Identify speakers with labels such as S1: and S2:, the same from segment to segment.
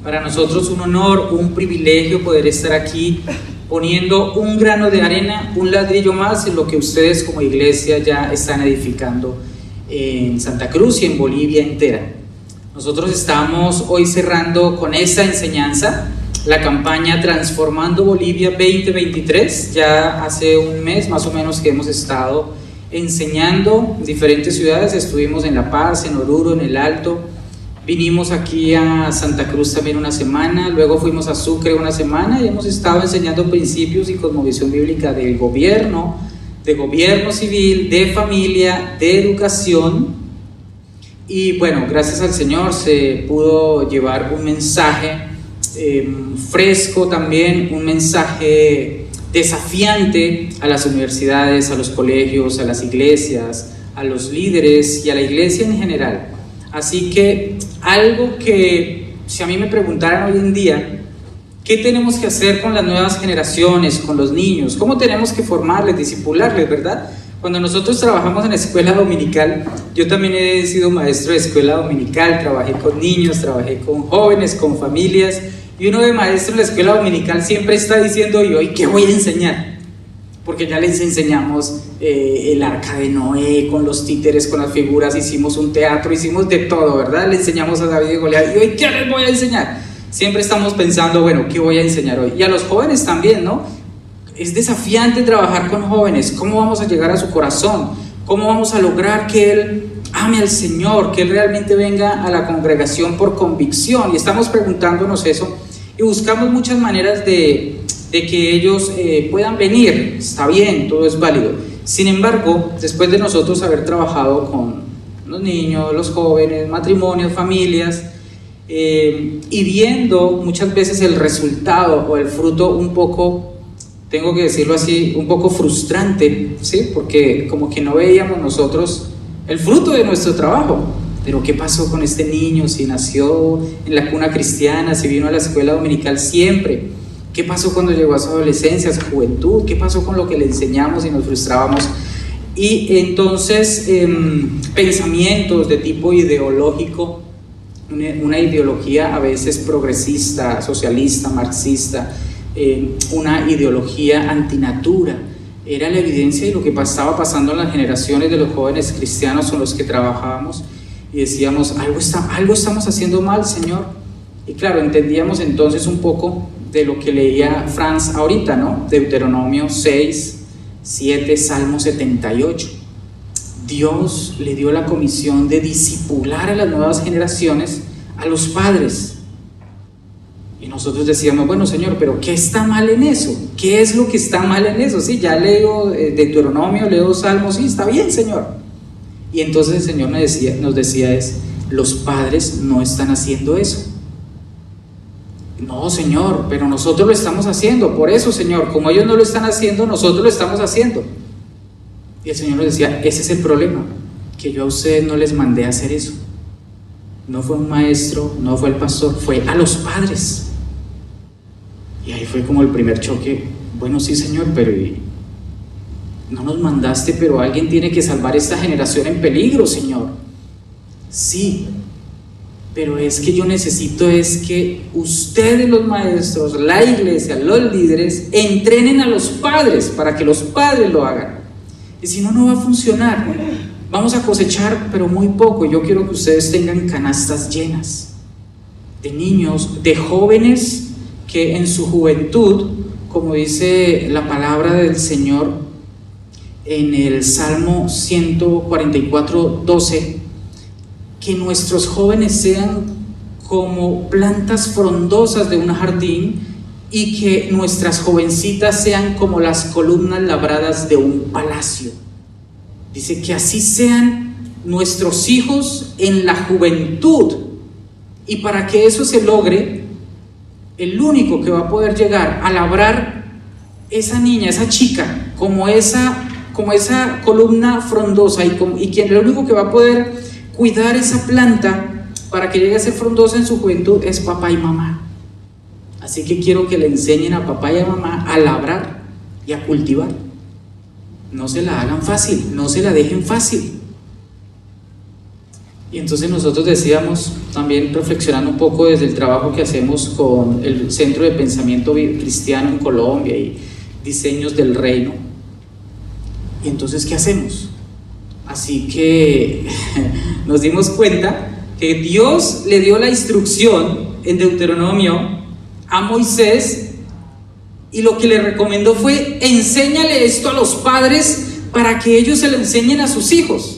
S1: Para nosotros un honor, un privilegio poder estar aquí poniendo un grano de arena, un ladrillo más en lo que ustedes como iglesia ya están edificando en Santa Cruz y en Bolivia entera. Nosotros estamos hoy cerrando con esa enseñanza la campaña Transformando Bolivia 2023. Ya hace un mes más o menos que hemos estado enseñando en diferentes ciudades. Estuvimos en La Paz, en Oruro, en El Alto. Vinimos aquí a Santa Cruz también una semana, luego fuimos a Sucre una semana y hemos estado enseñando principios y cosmovisión bíblica del gobierno, de gobierno civil, de familia, de educación. Y bueno, gracias al Señor se pudo llevar un mensaje fresco también, un mensaje desafiante a las universidades, a los colegios, a las iglesias, a los líderes y a la iglesia en general. Así que algo que, si a mí me preguntaran hoy en día, ¿qué tenemos que hacer con las nuevas generaciones, con los niños? ¿Cómo tenemos que formarles, discipularles, verdad? Cuando nosotros trabajamos en la escuela dominical, yo también he sido maestro de escuela dominical, trabajé con niños, trabajé con jóvenes, con familias, y uno de maestro en la escuela dominical siempre está diciendo, ¿y hoy qué voy a enseñar? Porque ya les enseñamos el arca de Noé, con los títeres, con las figuras, hicimos un teatro, hicimos de todo, ¿verdad? Le enseñamos a David y Goliat, ¿y hoy qué les voy a enseñar? Siempre estamos pensando, bueno, ¿qué voy a enseñar hoy? Y a los jóvenes también, ¿no? Es desafiante trabajar con jóvenes. ¿Cómo vamos a llegar a su corazón? ¿Cómo vamos a lograr que él ame al Señor, que él realmente venga a la congregación por convicción? Y estamos preguntándonos eso y buscamos muchas maneras de que ellos puedan venir. Está bien, todo es válido. Sin embargo, después de nosotros haber trabajado con los niños, los jóvenes, matrimonios, familias, y viendo muchas veces el resultado o el fruto un poco, tengo que decirlo así, un poco frustrante, ¿sí? Porque como que no veíamos nosotros el fruto de nuestro trabajo. Pero ¿qué pasó con este niño? Si nació en la cuna cristiana, si vino a la escuela dominical siempre. ¿Qué pasó cuando llegó a su adolescencia, a su juventud? ¿Qué pasó con lo que le enseñamos y nos frustrábamos? Y entonces pensamientos de tipo ideológico, una ideología a veces progresista, socialista, marxista, una ideología antinatura, era la evidencia de lo que estaba pasando en las generaciones de los jóvenes cristianos con los que trabajábamos, y decíamos, algo estamos haciendo mal, Señor. Y claro, entendíamos entonces un poco de lo que leía Franz ahorita, ¿no? Deuteronomio 6, 7, Salmo 78. Dios le dio la comisión de discipular a las nuevas generaciones, a los padres. Y nosotros decíamos, bueno, Señor, pero ¿qué está mal en eso? ¿Qué es lo que está mal en eso? Sí, ya leo Deuteronomio, leo Salmos, sí, está bien, Señor. Y entonces el Señor nos decía los padres no están haciendo eso. No, Señor, pero nosotros lo estamos haciendo. Por eso, Señor, como ellos no lo están haciendo, nosotros lo estamos haciendo. Y el Señor nos decía, ese es el problema, que yo a ustedes no les mandé a hacer eso. No fue un maestro, no fue el pastor, fue a los padres. Y ahí fue como el primer choque. Bueno, sí, Señor, pero no nos mandaste, pero alguien tiene que salvar esta generación en peligro, Señor. Sí, pero es que yo necesito es que ustedes, los maestros, la iglesia, los líderes, entrenen a los padres para que los padres lo hagan. Y si no, no va a funcionar. Vamos a cosechar, pero muy poco. Yo quiero que ustedes tengan canastas llenas de niños, de jóvenes que en su juventud, como dice la palabra del Señor en el Salmo 144, 12, que nuestros jóvenes sean como plantas frondosas de un jardín y que nuestras jovencitas sean como las columnas labradas de un palacio. Dice que así sean nuestros hijos en la juventud. Y para que eso se logre, el único que va a poder llegar a labrar esa niña, esa chica, como esa columna frondosa, y quien el único que va a poder cuidar esa planta para que llegue a ser frondosa en su juventud es papá y mamá. Así que quiero que le enseñen a papá y a mamá a labrar y a cultivar. No se la hagan fácil, no se la dejen fácil. Y entonces nosotros decíamos, también reflexionando un poco desde el trabajo que hacemos con el Centro de Pensamiento Cristiano en Colombia y Diseños del Reino, y entonces ¿qué hacemos? Así que nos dimos cuenta que Dios le dio la instrucción en Deuteronomio a Moisés, y lo que le recomendó fue: enséñale esto a los padres para que ellos se lo enseñen a sus hijos.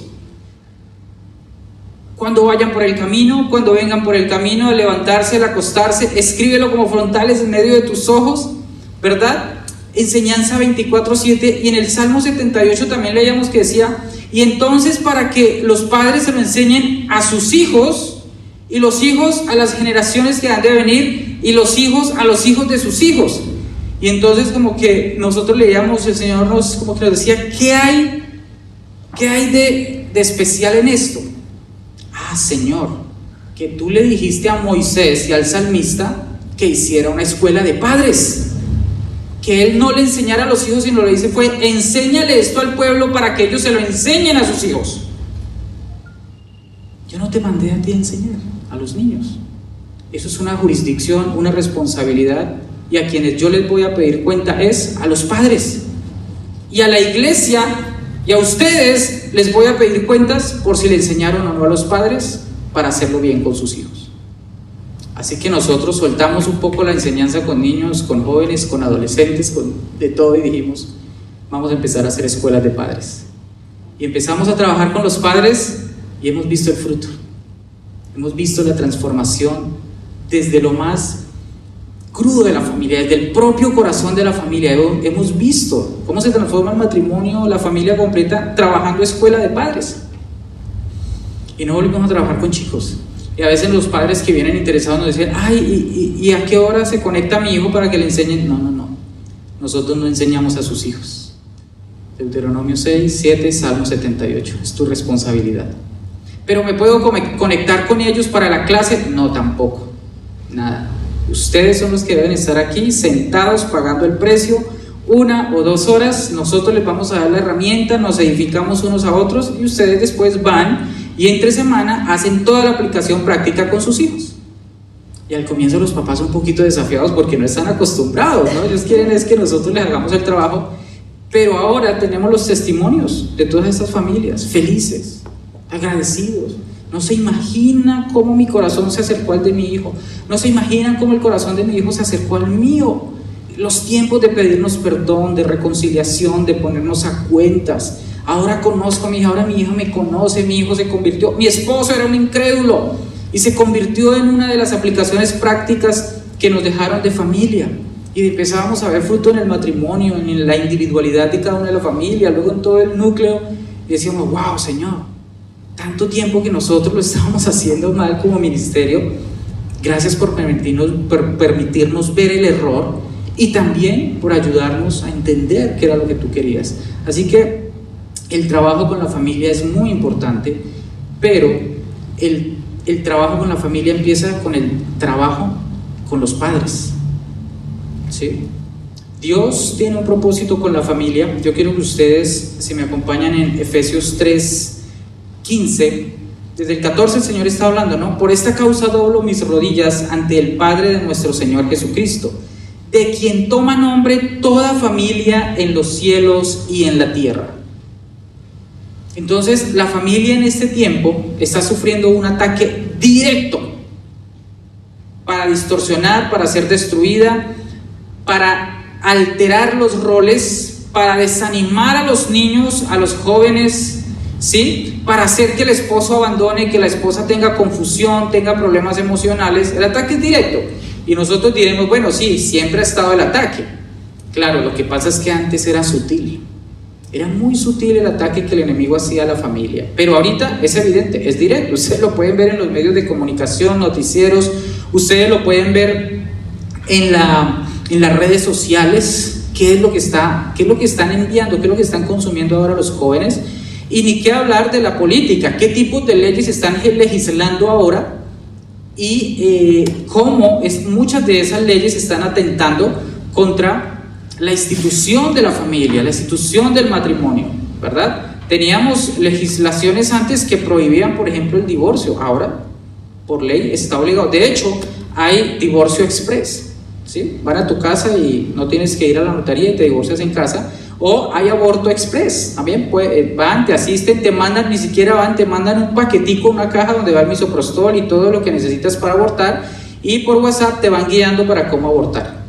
S1: Cuando vayan por el camino, cuando vengan por el camino, al levantarse, al acostarse, escríbelo como frontales en medio de tus ojos, ¿verdad? Enseñanza 24/7. Y en el Salmo 78 también leíamos que decía: y entonces para que los padres se lo enseñen a sus hijos, y los hijos a las generaciones que han de venir, y los hijos a los hijos de sus hijos. Y entonces como que nosotros leíamos, el Señor nos como que nos decía: ¿qué hay de especial en esto? Ah, Señor, que tú le dijiste a Moisés y al salmista que hiciera una escuela de padres, que él no le enseñara a los hijos, sino le dice fue: enséñale esto al pueblo para que ellos se lo enseñen a sus hijos. Yo no te mandé a ti a enseñar a los niños. Eso es una jurisdicción, una responsabilidad, y a quienes yo les voy a pedir cuenta es a los padres, y a la iglesia, y a ustedes les voy a pedir cuentas por si le enseñaron o no a los padres para hacerlo bien con sus hijos. Así que nosotros soltamos un poco la enseñanza con niños, con jóvenes, con adolescentes, con de todo, y dijimos: vamos a empezar a hacer escuelas de padres. Y empezamos a trabajar con los padres y hemos visto el fruto. Hemos visto la transformación desde lo más crudo de la familia, desde el propio corazón de la familia. Hemos visto cómo se transforma el matrimonio, la familia completa, trabajando escuela de padres. Y no volvimos a trabajar con chicos. Y a veces los padres que vienen interesados nos dicen: ay, ¿y a qué hora se conecta mi hijo para que le enseñen? No. Nosotros no enseñamos a sus hijos. Deuteronomio 6, 7, Salmo 78. Es tu responsabilidad. ¿Pero me puedo conectar con ellos para la clase? No, tampoco. Nada. Ustedes son los que deben estar aquí sentados pagando el precio 1 o 2 horas. Nosotros les vamos a dar la herramienta, nos edificamos unos a otros, y ustedes después van y entre semana hacen toda la aplicación práctica con sus hijos. Y al comienzo los papás son un poquito desafiados porque no están acostumbrados, ¿no? Ellos quieren es que nosotros les hagamos el trabajo. Pero ahora tenemos los testimonios de todas estas familias felices, agradecidos. No se imagina cómo mi corazón se acercó al de mi hijo. No se imaginan cómo el corazón de mi hijo se acercó al mío. Los tiempos de pedirnos perdón, de reconciliación, de ponernos a cuentas. Ahora conozco a mi hija, ahora mi hija me conoce, mi hijo se convirtió. Mi esposo era un incrédulo y se convirtió en una de las aplicaciones prácticas que nos dejaron de familia. Y empezábamos a ver fruto en el matrimonio, en la individualidad de cada una de la familia, luego en todo el núcleo. Y decíamos: wow, Señor, tanto tiempo que nosotros lo estábamos haciendo mal como ministerio. Gracias por permitirnos ver el error, y también por ayudarnos a entender qué era lo que tú querías. Así que el trabajo con la familia es muy importante, pero el trabajo con la familia empieza con el trabajo con los padres, ¿sí? Dios tiene un propósito con la familia. Yo quiero que ustedes, si me acompañan en Efesios 3:15, desde el 14 el Señor está hablando, ¿no? Por esta causa doblo mis rodillas ante el Padre de nuestro Señor Jesucristo, de quien toma nombre toda familia en los cielos y en la tierra. Entonces la familia en este tiempo está sufriendo un ataque directo para distorsionar, para ser destruida, para alterar los roles, para desanimar a los niños, a los jóvenes, ¿sí? Para hacer que el esposo abandone, que la esposa tenga confusión, tenga problemas emocionales. El ataque es directo. Y nosotros diremos: bueno, sí, siempre ha estado el ataque. Claro, lo que pasa es que antes era sutil. Era muy sutil el ataque que el enemigo hacía a la familia. Pero ahorita es evidente, es directo. Ustedes lo pueden ver en los medios de comunicación, noticieros. Ustedes lo pueden ver en las redes sociales. ¿Qué es lo que están enviando? ¿Qué es lo que están consumiendo ahora los jóvenes? Y ni qué hablar de la política. ¿Qué tipos de leyes están legislando ahora? Y cómo muchas de esas leyes están atentando contra la institución de la familia, la institución del matrimonio, ¿verdad? Teníamos legislaciones antes que prohibían, por ejemplo, el divorcio. Ahora, por ley, está obligado. De hecho, hay divorcio express, ¿sí? Van a tu casa y no tienes que ir a la notaría y te divorcias en casa. O hay aborto express, también van, te asisten, te mandan, ni siquiera van, te mandan un paquetico, una caja donde va el misoprostol y todo lo que necesitas para abortar, y por WhatsApp te van guiando para cómo abortar.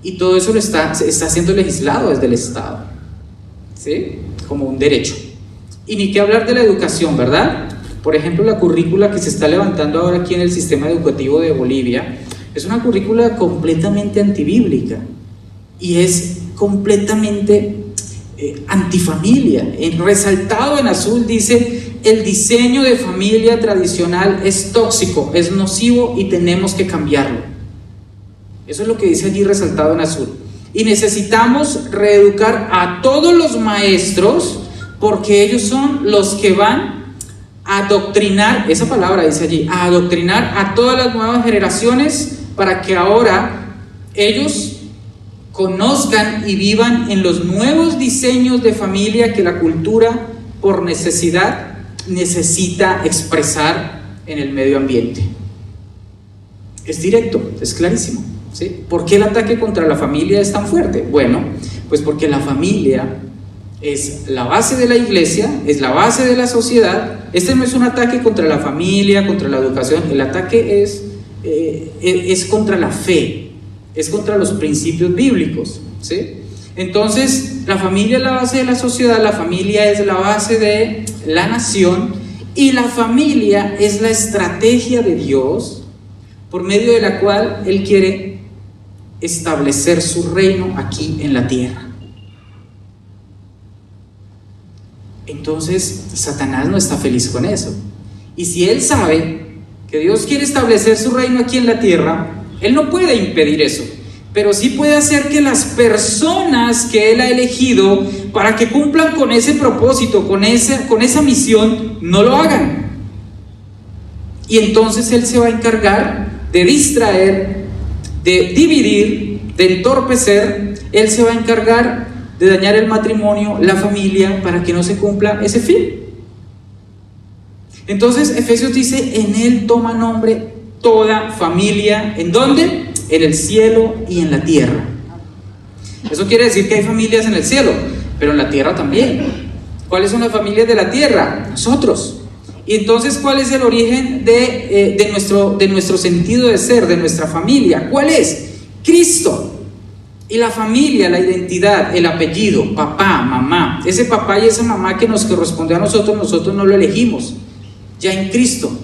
S1: Y todo eso está siendo legislado desde el Estado, ¿sí? Como un derecho. Y ni qué hablar de la educación, ¿verdad? Por ejemplo, la currícula que se está levantando ahora aquí en el sistema educativo de Bolivia es una currícula completamente antibíblica y es completamente antifamilia. Resaltado en azul dice: el diseño de familia tradicional es tóxico, es nocivo y tenemos que cambiarlo. Eso es lo que dice allí resaltado en azul. Y necesitamos reeducar a todos los maestros, porque ellos son los que van a adoctrinar, esa palabra dice allí, a adoctrinar a todas las nuevas generaciones para que ahora ellos conozcan y vivan en los nuevos diseños de familia que la cultura, por necesidad, necesita expresar en el medio ambiente. Es directo, es clarísimo, ¿sí? ¿Por qué el ataque contra la familia es tan fuerte? Bueno, pues porque la familia es la base de la iglesia, es la base de la sociedad. Este no es un ataque contra la familia, contra la educación, el ataque es contra la fe, es contra los principios bíblicos, ¿sí? Entonces, la familia es la base de la sociedad, la familia es la base de la nación, y la familia es la estrategia de Dios por medio de la cual Él quiere establecer su reino aquí en la tierra. Entonces, Satanás no está feliz con eso. Y si él sabe que Dios quiere establecer su reino aquí en la tierra, él no puede impedir eso, pero sí puede hacer que las personas que él ha elegido para que cumplan con ese propósito, con esa misión, no lo hagan. Y entonces él se va a encargar de distraer, de dividir, de entorpecer. Él se va a encargar de dañar el matrimonio, la familia, para que no se cumpla ese fin. Entonces Efesios dice: en él toma nombre toda familia. ¿En dónde? En el cielo y en la tierra. Eso quiere decir que hay familias en el cielo, pero en la tierra también. ¿Cuáles son las familias de la tierra? Nosotros. Y entonces, ¿cuál es el origen de nuestro sentido de ser, de nuestra familia? ¿Cuál es? Cristo. Y la familia, la identidad, el apellido, papá, mamá, ese papá y esa mamá que nos corresponde a nosotros no lo elegimos. Ya en Cristo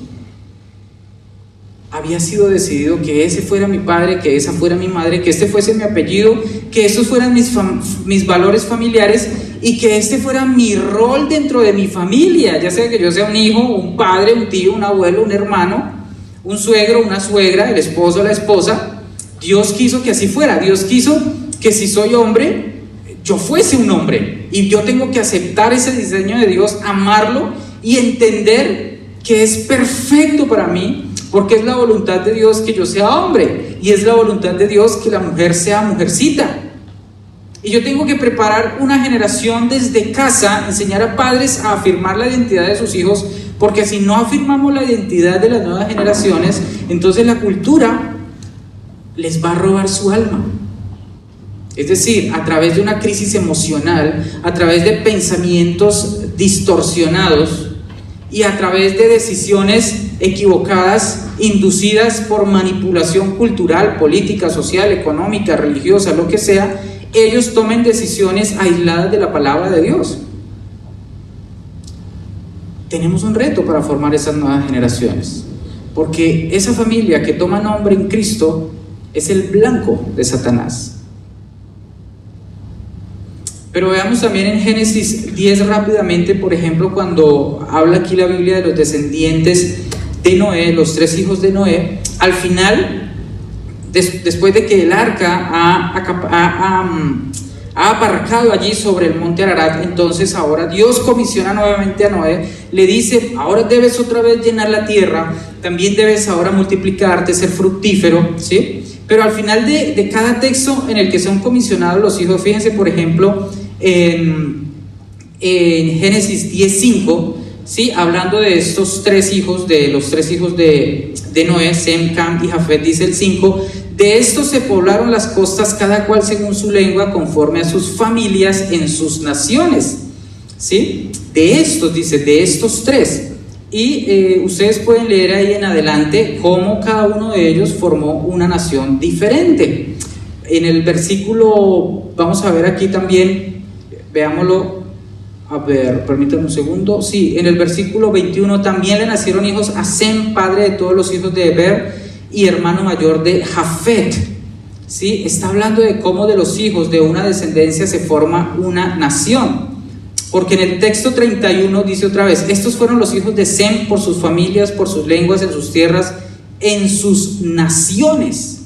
S1: había sido decidido que ese fuera mi padre, que esa fuera mi madre, que este fuese mi apellido, que estos fueran mis valores familiares y que este fuera mi rol dentro de mi familia, ya sea que yo sea un hijo, un padre, un tío, un abuelo, un hermano, un suegro, una suegra, el esposo, la esposa. Dios quiso que así fuera. Dios quiso que si soy hombre, yo fuese un hombre, y yo tengo que aceptar ese diseño de Dios, amarlo y entender que es perfecto para mí, porque es la voluntad de Dios que yo sea hombre, y es la voluntad de Dios que la mujer sea mujercita. Y yo tengo que preparar una generación desde casa, enseñar a padres a afirmar la identidad de sus hijos, porque si no afirmamos la identidad de las nuevas generaciones, entonces la cultura les va a robar su alma. Es decir, a través de una crisis emocional, a través de pensamientos distorsionados y a través de decisiones equivocadas, inducidas por manipulación cultural, política, social, económica, religiosa, lo que sea, ellos tomen decisiones aisladas de la palabra de Dios. Tenemos un reto para formar esas nuevas generaciones, porque esa familia que toma nombre en Cristo es el blanco de Satanás. Pero veamos también en Génesis 10 rápidamente, por ejemplo, cuando habla aquí la Biblia de los descendientes de Noé, los 3 hijos de Noé. Al final, después de que el arca ha aparcado allí sobre el monte Ararat, entonces ahora Dios comisiona nuevamente a Noé, le dice: ahora debes otra vez llenar la tierra, también debes ahora multiplicarte, ser fructífero, ¿sí? Pero al final de cada texto en el que son comisionados los hijos, fíjense por ejemplo en en Génesis 10:5, ¿sí? Hablando de estos tres hijos, de los tres hijos de Noé, Sem, Cam y Jafet, dice el 5: de estos se poblaron las costas, cada cual según su lengua, conforme a sus familias en sus naciones, ¿sí? De estos, dice, de estos tres. Y ustedes pueden leer ahí en adelante cómo cada uno de ellos formó una nación diferente. En el versículo, vamos a ver aquí también, veámoslo, a ver, permítanme un segundo. Sí, en el versículo 21: también le nacieron hijos a Sem, padre de todos los hijos de Eber y hermano mayor de Jafet. ¿Sí? Está hablando de cómo de los hijos de una descendencia se forma una nación. Porque en el texto 31 dice otra vez: estos fueron los hijos de Sem por sus familias, por sus lenguas, en sus tierras, en sus naciones.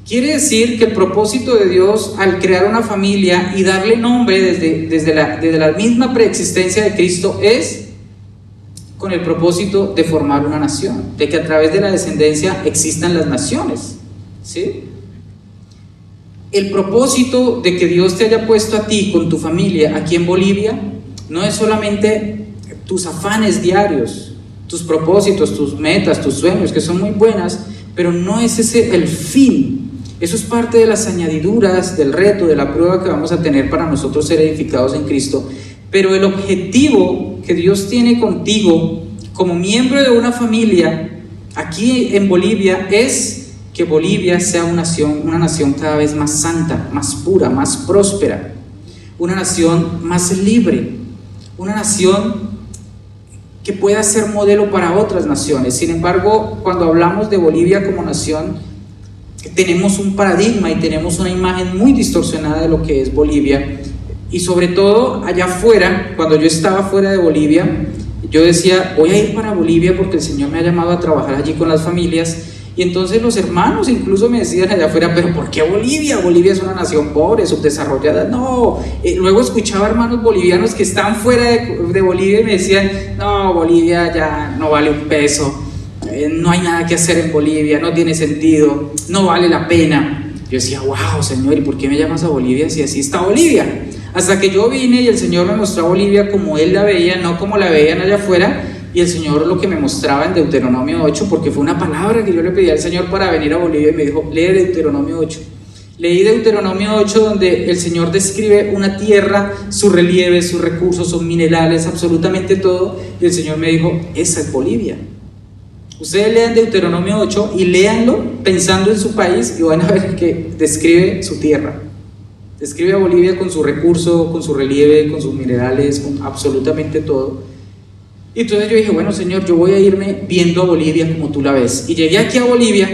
S1: Quiere decir que el propósito de Dios al crear una familia y darle nombre desde la misma preexistencia de Cristo es con el propósito de formar una nación, de que a través de la descendencia existan las naciones, ¿sí? El propósito de que Dios te haya puesto a ti con tu familia aquí en Bolivia no es solamente tus afanes diarios, tus propósitos, tus metas, tus sueños, que son muy buenas, pero no es ese el fin. Eso es parte de las añadiduras, del reto, de la prueba que vamos a tener para nosotros ser edificados en Cristo. Pero el objetivo que Dios tiene contigo como miembro de una familia aquí en Bolivia es que Bolivia sea una nación cada vez más santa, más pura, más próspera, una nación más libre, una nación que pueda ser modelo para otras naciones. Sin embargo, cuando hablamos de Bolivia como nación, tenemos un paradigma y tenemos una imagen muy distorsionada de lo que es Bolivia. Y sobre todo allá afuera, cuando yo estaba fuera de Bolivia, yo decía: voy a ir para Bolivia porque el Señor me ha llamado a trabajar allí con las familias. Y entonces los hermanos incluso me decían allá afuera: pero ¿por qué Bolivia? Bolivia es una nación pobre, subdesarrollada. No, luego escuchaba hermanos bolivianos que están fuera de Bolivia y me decían: no, Bolivia ya no vale un peso, no hay nada que hacer en Bolivia, no tiene sentido, no vale la pena. Yo decía: wow, Señor, ¿y por qué me llamas a Bolivia si así está Bolivia? Hasta que yo vine y el Señor me mostró a Bolivia como Él la veía, no como la veían allá afuera. Y el Señor lo que me mostraba en Deuteronomio 8, porque fue una palabra que yo le pedí al Señor para venir a Bolivia, y me dijo: lee Deuteronomio 8. Leí Deuteronomio 8, donde el Señor describe una tierra, su relieve, sus recursos, sus minerales, absolutamente todo. Y el Señor me dijo: esa es Bolivia. Ustedes lean Deuteronomio 8 y léanlo pensando en su país y van a ver que describe su tierra. Describe a Bolivia con su recurso, con su relieve, con sus minerales, con absolutamente todo. Y entonces yo dije: bueno, Señor, yo voy a irme viendo a Bolivia como tú la ves. Y llegué aquí a Bolivia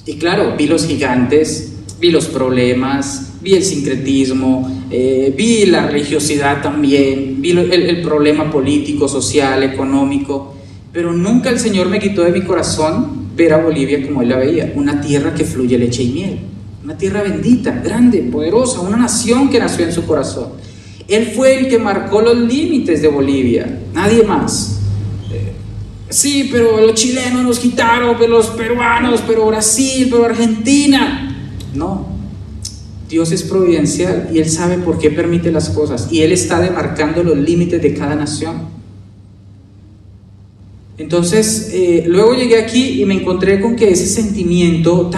S1: y claro, vi los gigantes, vi los problemas, vi el sincretismo, vi la religiosidad también, vi el problema político, social, económico. Pero nunca el Señor me quitó de mi corazón ver a Bolivia como Él la veía: una tierra que fluye leche y miel, una tierra bendita, grande, poderosa, una nación que nació en su corazón. Él fue el que marcó los límites de Bolivia, nadie más. Sí, pero los chilenos nos quitaron, pero los peruanos, pero Brasil, pero Argentina. No, Dios es providencial y Él sabe por qué permite las cosas, y Él está demarcando los límites de cada nación. Entonces, luego llegué aquí y me encontré con que ese sentimiento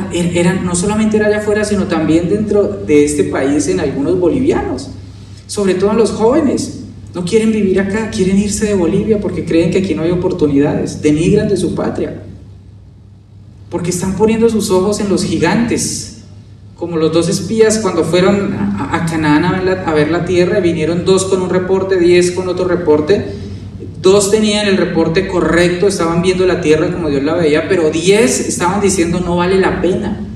S1: no solamente era allá afuera, sino también dentro de este país en algunos bolivianos. Sobre todo los jóvenes, no quieren vivir acá, quieren irse de Bolivia porque creen que aquí no hay oportunidades, denigran de su patria, porque están poniendo sus ojos en los gigantes, como los 2 espías cuando fueron a Canaán a ver la tierra. Vinieron 2 con un reporte, 10 con otro reporte. 2 tenían el reporte correcto, estaban viendo la tierra como Dios la veía, pero 10 estaban diciendo: no vale la pena,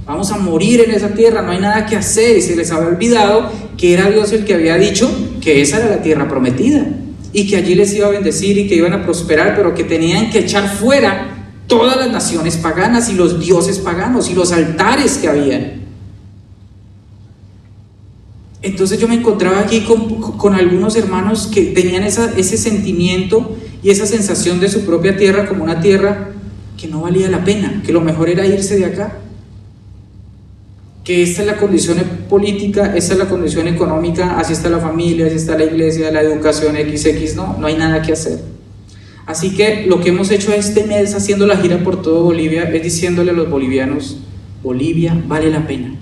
S1: vamos a morir en esa tierra, no hay nada que hacer. Y se les había olvidado que era Dios el que había dicho que esa era la tierra prometida y que allí les iba a bendecir y que iban a prosperar, pero que tenían que echar fuera todas las naciones paganas y los dioses paganos y los altares que habían. Entonces yo me encontraba aquí con algunos hermanos que tenían ese sentimiento y esa sensación de su propia tierra como una tierra que no valía la pena, que lo mejor era irse de acá. que esta es la condición política, esta es la condición económica, así está la familia, así está la iglesia, la educación XX, no hay nada que hacer. Así que lo que hemos hecho este mes haciendo la gira por todo Bolivia es diciéndole a los bolivianos: Bolivia vale la pena,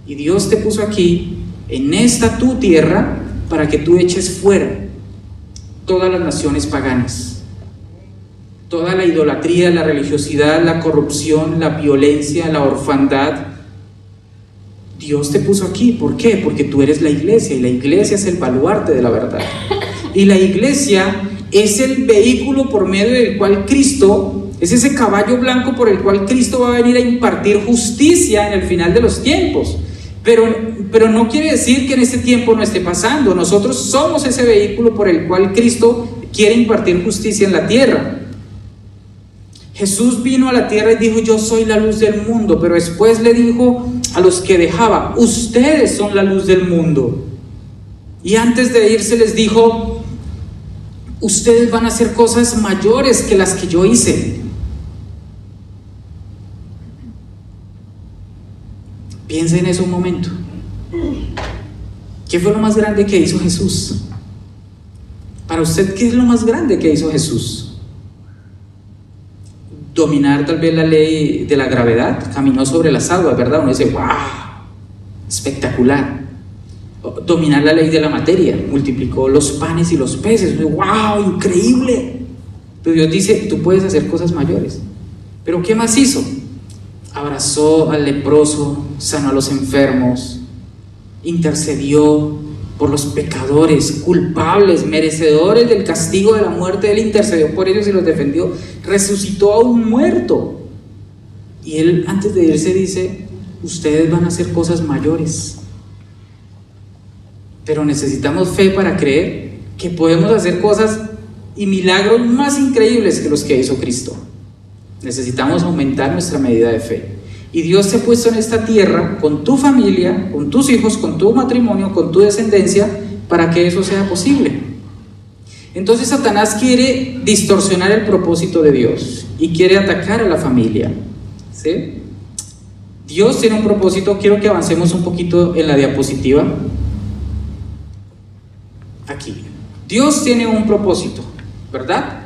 S1: y Dios te puso aquí, en esta tu tierra, para que tú eches fuera todas las naciones paganas, toda la idolatría, la religiosidad, la corrupción, la violencia, la orfandad. Dios te puso aquí, ¿por qué? Porque tú eres la iglesia, y la iglesia es el baluarte de la verdad, y la iglesia es el vehículo por medio del cual Cristo, es ese caballo blanco por el cual Cristo va a venir a impartir justicia en el final de los tiempos. Pero no quiere decir que en este tiempo no esté pasando. Nosotros somos ese vehículo por el cual Cristo quiere impartir justicia en la tierra. Jesús vino a la tierra y dijo: yo soy la luz del mundo, pero después le dijo a los que dejaba: ustedes son la luz del mundo. Y antes de irse les dijo: ustedes van a hacer cosas mayores que las que yo hice. Piensa en eso un momento. ¿Qué fue lo más grande que hizo Jesús? Para usted, ¿qué es lo más grande que hizo Jesús? Dominar tal vez la ley de la gravedad. Caminó sobre las aguas, ¿verdad? Uno dice: ¡wow! Espectacular. Dominar la ley de la materia. Multiplicó los panes y los peces. ¡Wow! Increíble. Pero Dios dice: tú puedes hacer cosas mayores. ¿Pero qué más hizo? Abrazó al leproso, sanó a los enfermos, intercedió por los pecadores, culpables, merecedores del castigo de la muerte. Él intercedió por ellos y los defendió. Resucitó a un muerto. Y él, antes de irse, dice: ustedes van a hacer cosas mayores. Pero necesitamos fe para creer que podemos hacer cosas y milagros más increíbles que los que hizo Cristo. Necesitamos aumentar nuestra medida de fe. Y Dios te ha puesto en esta tierra, con tu familia, con tus hijos, con tu matrimonio, con tu descendencia, para que eso sea posible. Entonces Satanás quiere distorsionar el propósito de Dios y quiere atacar a la familia, ¿sí? Dios tiene un propósito. Quiero que avancemos un poquito en la diapositiva. Aquí. Dios tiene un propósito, ¿verdad?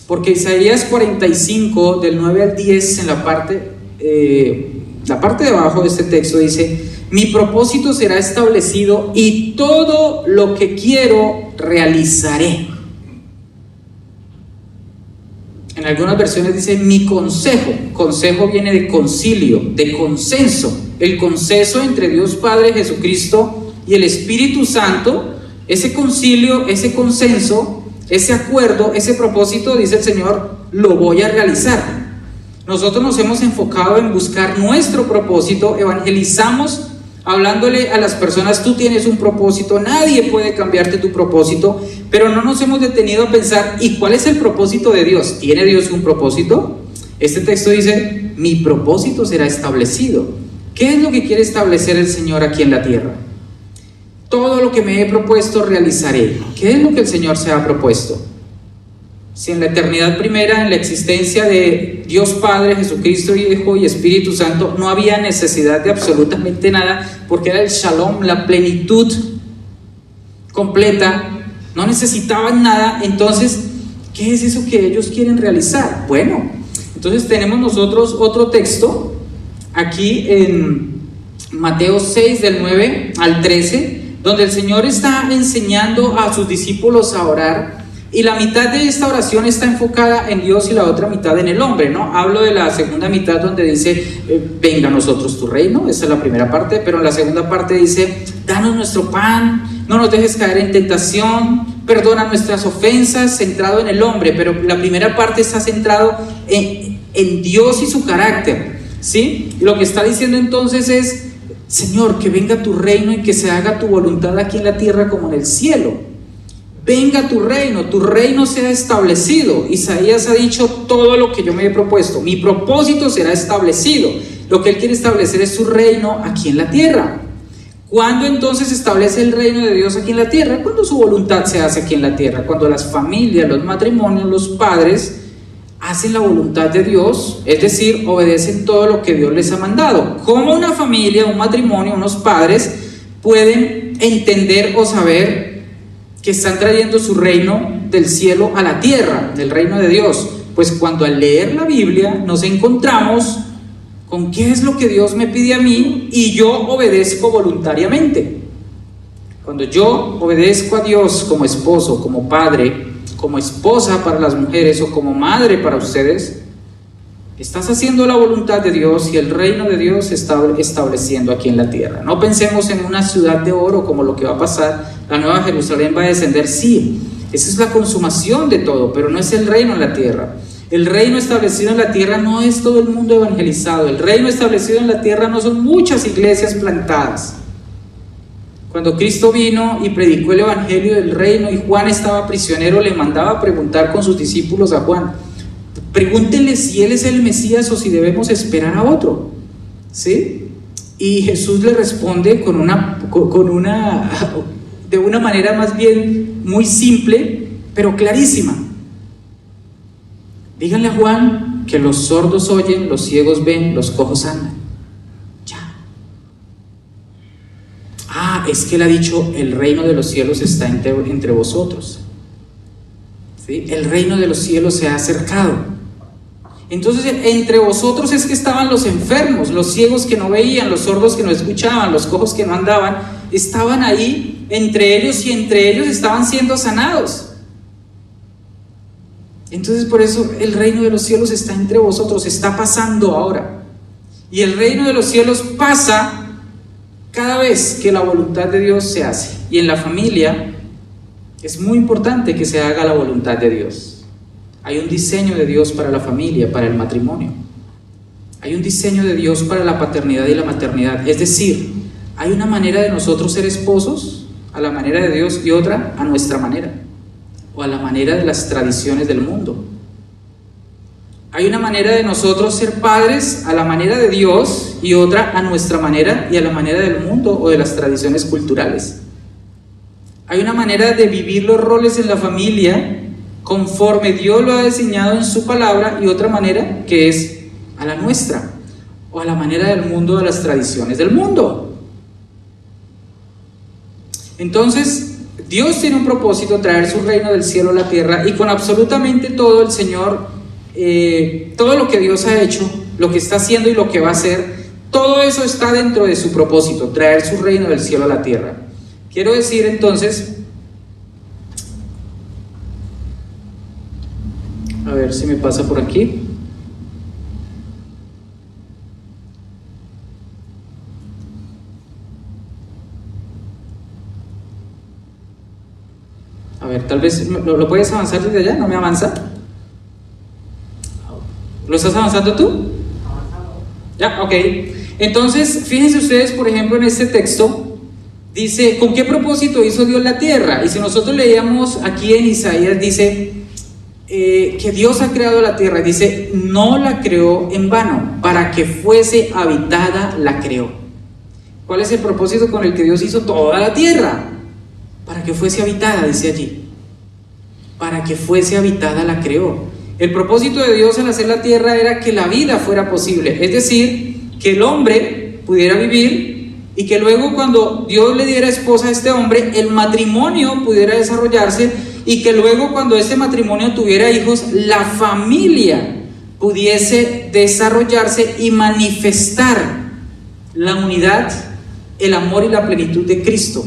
S1: Porque Isaías 45, del 9 al 10, en la parte de abajo de este texto dice: mi propósito será establecido y todo lo que quiero realizaré. En algunas versiones dice: mi consejo. Consejo viene de concilio, de consenso. El consenso entre Dios Padre, Jesucristo y el Espíritu Santo. Ese concilio, ese consenso, ese acuerdo, ese propósito, dice el Señor, lo voy a realizar. Nosotros nos hemos enfocado en buscar nuestro propósito, evangelizamos hablándole a las personas: tú tienes un propósito, nadie puede cambiarte tu propósito, pero no nos hemos detenido a pensar: ¿y cuál es el propósito de Dios? ¿Tiene Dios un propósito? Este texto dice: mi propósito será establecido. ¿Qué es lo que quiere establecer el Señor aquí en la tierra? Todo lo que me he propuesto realizaré. ¿Qué es lo que el Señor se ha propuesto? Si en la eternidad primera, en la existencia de Dios Padre, Jesucristo, Hijo y Espíritu Santo, no había necesidad de absolutamente nada, porque era el Shalom, la plenitud completa, no necesitaban nada. Entonces, ¿qué es eso que ellos quieren realizar? Bueno, entonces tenemos nosotros otro texto aquí en Mateo 6, del 9 al 13, donde el Señor está enseñando a sus discípulos a orar, y la mitad de esta oración está enfocada en Dios y la otra mitad en el hombre, ¿no? Hablo de la segunda mitad donde dice: venga a nosotros tu reino. Esa es la primera parte, pero en la segunda parte dice: danos nuestro pan, no nos dejes caer en tentación, perdona nuestras ofensas, centrado en el hombre. Pero la primera parte está centrado en Dios y su carácter, ¿sí? Y lo que está diciendo entonces es: Señor, que venga tu reino y que se haga tu voluntad aquí en la tierra como en el cielo. Venga tu reino sea establecido. Isaías ha dicho: todo lo que yo me he propuesto, mi propósito será establecido. Lo que él quiere establecer es su reino aquí en la tierra. ¿Cuándo entonces se establece el reino de Dios aquí en la tierra? Cuando su voluntad se hace aquí en la tierra, cuando las familias, los matrimonios, los padres hacen la voluntad de Dios, es decir, obedecen todo lo que Dios les ha mandado. ¿Cómo una familia, un matrimonio, unos padres pueden entender o saber que están trayendo su reino del cielo a la tierra, del reino de Dios? Pues cuando al leer la Biblia nos encontramos con qué es lo que Dios me pide a mí y yo obedezco voluntariamente. Cuando yo obedezco a Dios como esposo, como padre, como esposa para las mujeres o como madre para ustedes, estás haciendo la voluntad de Dios y el reino de Dios se está estableciendo aquí en la tierra. No pensemos en una ciudad de oro como lo que va a pasar. La nueva Jerusalén va a descender, sí, esa es la consumación de todo, pero no es el reino en la tierra. El reino establecido en la tierra no es todo el mundo evangelizado. El reino establecido en la tierra no son muchas iglesias plantadas. Cuando Cristo vino y predicó el evangelio del reino y Juan estaba prisionero, le mandaba a preguntar con sus discípulos a Juan: pregúntenle si él es el Mesías o si debemos esperar a otro, ¿sí? Y Jesús le responde de una manera más bien muy simple, pero clarísima. Díganle a Juan que los sordos oyen, los ciegos ven, los cojos andan. Ya. Es que él ha dicho: el reino de los cielos está entre vosotros, ¿sí? El reino de los cielos se ha acercado. Entonces, entre vosotros es que estaban los enfermos, los ciegos que no veían, los sordos que no escuchaban, los cojos que no andaban, estaban ahí entre ellos y entre ellos estaban siendo sanados. Entonces, por eso el reino de los cielos está entre vosotros, está pasando ahora. Y el reino de los cielos pasa cada vez que la voluntad de Dios se hace. Y en la familia es muy importante que se haga la voluntad de Dios. Hay un diseño de Dios para la familia, para el matrimonio. Hay un diseño de Dios para la paternidad y la maternidad. Es decir, hay una manera de nosotros ser esposos a la manera de Dios y otra a nuestra manera, o a la manera de las tradiciones del mundo. Hay una manera de nosotros ser padres a la manera de Dios y otra a nuestra manera y a la manera del mundo o de las tradiciones culturales. Hay una manera de vivir los roles en la familia conforme Dios lo ha diseñado en su palabra y otra manera que es a la nuestra o a la manera del mundo, de las tradiciones del mundo. Entonces, Dios tiene un propósito: traer su reino del cielo a la tierra, y con absolutamente todo el Señor, todo lo que Dios ha hecho, lo que está haciendo y lo que va a hacer, todo eso está dentro de su propósito: traer su reino del cielo a la tierra. Quiero decir entonces, a ver si me pasa por aquí. A ver, tal vez ¿lo puedes avanzar desde allá? ¿No me avanza? ¿Lo estás avanzando tú? Ya, ok. Entonces, fíjense ustedes, por ejemplo, en este texto, dice: ¿con qué propósito hizo Dios la tierra? Y si nosotros leíamos aquí en Isaías, dice que Dios ha creado la tierra. Dice: no la creó en vano, para que fuese habitada la creó. ¿Cuál es el propósito con el que Dios hizo toda la tierra? Para que fuese habitada, dice allí. Para que fuese habitada la creó. El propósito de Dios al hacer la tierra era que la vida fuera posible, es decir, que el hombre pudiera vivir y que luego, cuando Dios le diera esposa a este hombre, el matrimonio pudiera desarrollarse, y que luego, cuando este matrimonio tuviera hijos, la familia pudiese desarrollarse y manifestar la unidad, el amor y la plenitud de Cristo,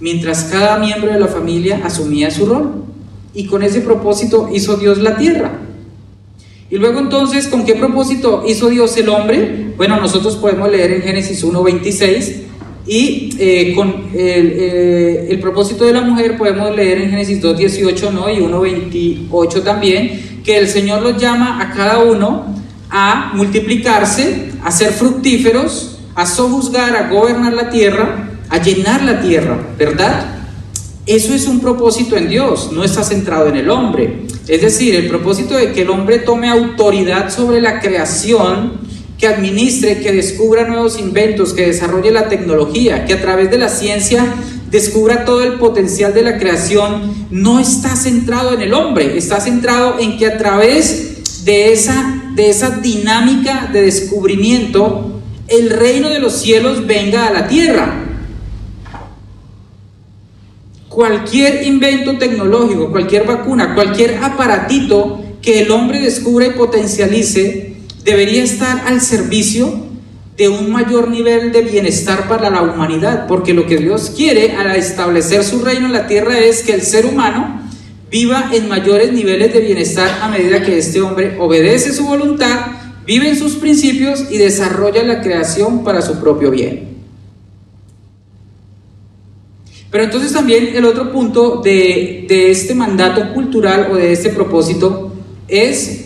S1: mientras cada miembro de la familia asumía su rol. Y con ese propósito hizo Dios la tierra. Y luego, entonces, ¿con qué propósito hizo Dios el hombre? Bueno, nosotros podemos leer en Génesis 1:26, y con el propósito de la mujer podemos leer en Génesis 2:18, ¿no? Y 1:28 también, que el Señor los llama a cada uno a multiplicarse, a ser fructíferos, a sojuzgar, a gobernar la tierra, a llenar la tierra, ¿verdad? Eso es un propósito en Dios, no está centrado en el hombre. Es decir, el propósito de que el hombre tome autoridad sobre la creación, que administre, que descubra nuevos inventos, que desarrolle la tecnología, que a través de la ciencia descubra todo el potencial de la creación, no está centrado en el hombre, está centrado en que a través de esa dinámica de descubrimiento, el reino de los cielos venga a la tierra. Cualquier invento tecnológico, cualquier vacuna, cualquier aparatito que el hombre descubra y potencialice, debería estar al servicio de un mayor nivel de bienestar para la humanidad, porque lo que Dios quiere al establecer su reino en la tierra es que el ser humano viva en mayores niveles de bienestar a medida que este hombre obedece su voluntad, vive en sus principios y desarrolla la creación para su propio bien. Pero entonces también el otro punto de este mandato cultural o de este propósito es,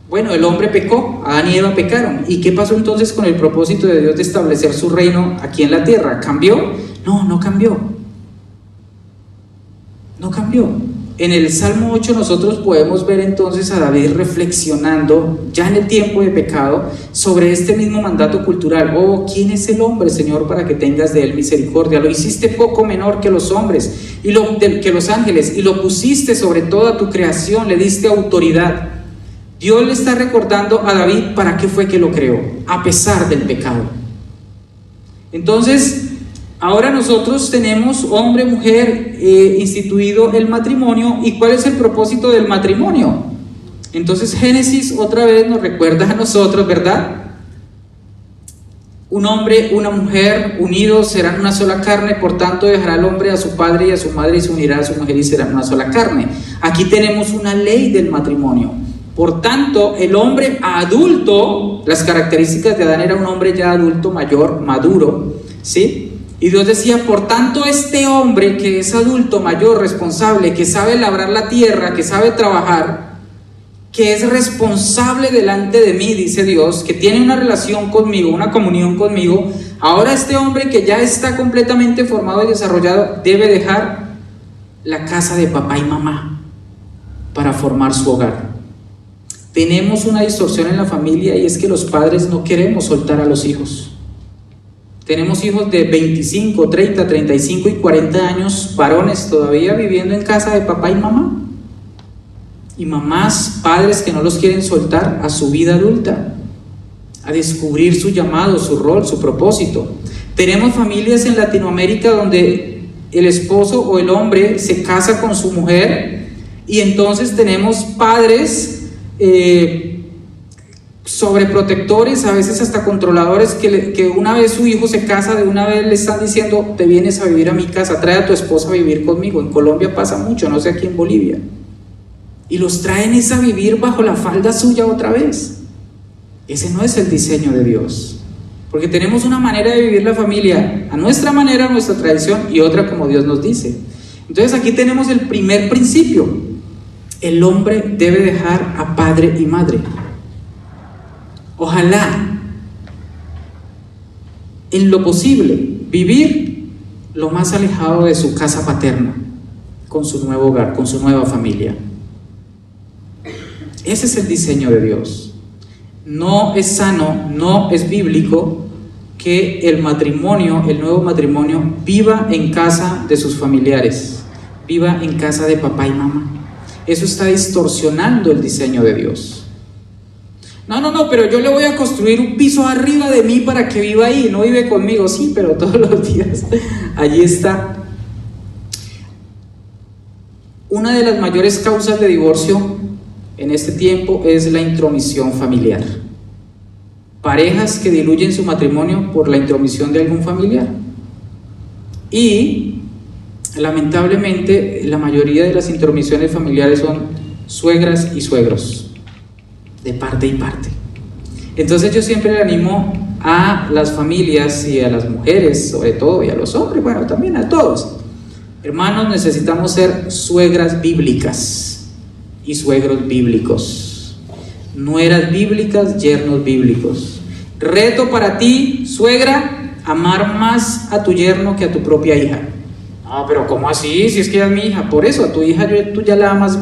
S1: bueno, el hombre pecó, Adán y Eva pecaron. ¿Y qué pasó entonces con el propósito de Dios de establecer su reino aquí en la tierra? ¿Cambió? No, no cambió. No cambió. En el Salmo 8 nosotros podemos ver entonces a David reflexionando ya en el tiempo de pecado sobre este mismo mandato cultural. Oh, ¿quién es el hombre, Señor, para que tengas de él misericordia? Lo hiciste poco menor que los hombres que los ángeles, y lo pusiste sobre toda tu creación, le diste autoridad. Dios le está recordando a David para qué fue que lo creó, a pesar del pecado. Entonces, ahora nosotros tenemos, hombre, mujer, instituido el matrimonio. ¿Y cuál es el propósito del matrimonio? Entonces Génesis otra vez nos recuerda a nosotros, ¿verdad? Un hombre, una mujer unidos serán una sola carne, por tanto dejará el hombre a su padre y a su madre y se unirá a su mujer y serán una sola carne. Aquí tenemos una ley del matrimonio. Por tanto, el hombre adulto, las características de Adán, era un hombre ya adulto, mayor, maduro, ¿sí? Y Dios decía, por tanto, este hombre que es adulto, mayor, responsable, que sabe labrar la tierra, que sabe trabajar, que es responsable delante de mí, dice Dios, que tiene una relación conmigo, una comunión conmigo, ahora este hombre que ya está completamente formado y desarrollado debe dejar la casa de papá y mamá para formar su hogar. Tenemos una distorsión en la familia y es que los padres no queremos soltar a los hijos. Tenemos hijos de 25, 30, 35 y 40 años, varones todavía viviendo en casa de papá y mamá. Y mamás, padres que no los quieren soltar a su vida adulta, a descubrir su llamado, su rol, su propósito. Tenemos familias en Latinoamérica donde el esposo o el hombre se casa con su mujer y entonces tenemos padres sobreprotectores, a veces hasta controladores, que una vez su hijo se casa, de una vez le están diciendo, te vienes a vivir a mi casa, trae a tu esposa a vivir conmigo. En Colombia pasa mucho, no sé aquí en Bolivia, y los traen a vivir bajo la falda suya otra vez. Ese no es el diseño de Dios, porque tenemos una manera de vivir la familia a nuestra manera, a nuestra tradición, y otra como Dios nos dice. Entonces aquí tenemos el primer principio: el hombre debe dejar a padre y madre. Ojalá, en lo posible, vivir lo más alejado de su casa paterna, con su nuevo hogar, con su nueva familia. Ese es el diseño de Dios. No es sano, no es bíblico que el matrimonio, el nuevo matrimonio, viva en casa de sus familiares, viva en casa de papá y mamá. Eso está distorsionando el diseño de Dios. No, pero yo le voy a construir un piso arriba de mí para que viva ahí. No vive conmigo, sí, pero todos los días allí está. Una de las mayores causas de divorcio en este tiempo es la intromisión familiar. Parejas que diluyen su matrimonio por la intromisión de algún familiar. Y lamentablemente la mayoría de las intromisiones familiares son suegras y suegros, de parte y parte. Entonces yo siempre le animo a las familias y a las mujeres, sobre todo, y a los hombres, bueno, también a todos. Hermanos, necesitamos ser suegras bíblicas y suegros bíblicos, nueras bíblicas, yernos bíblicos. Reto para ti, suegra, amar más a tu yerno que a tu propia hija. No, pero ¿cómo así? Si es que ella es mi hija. Por eso, a tu hija tú ya la amas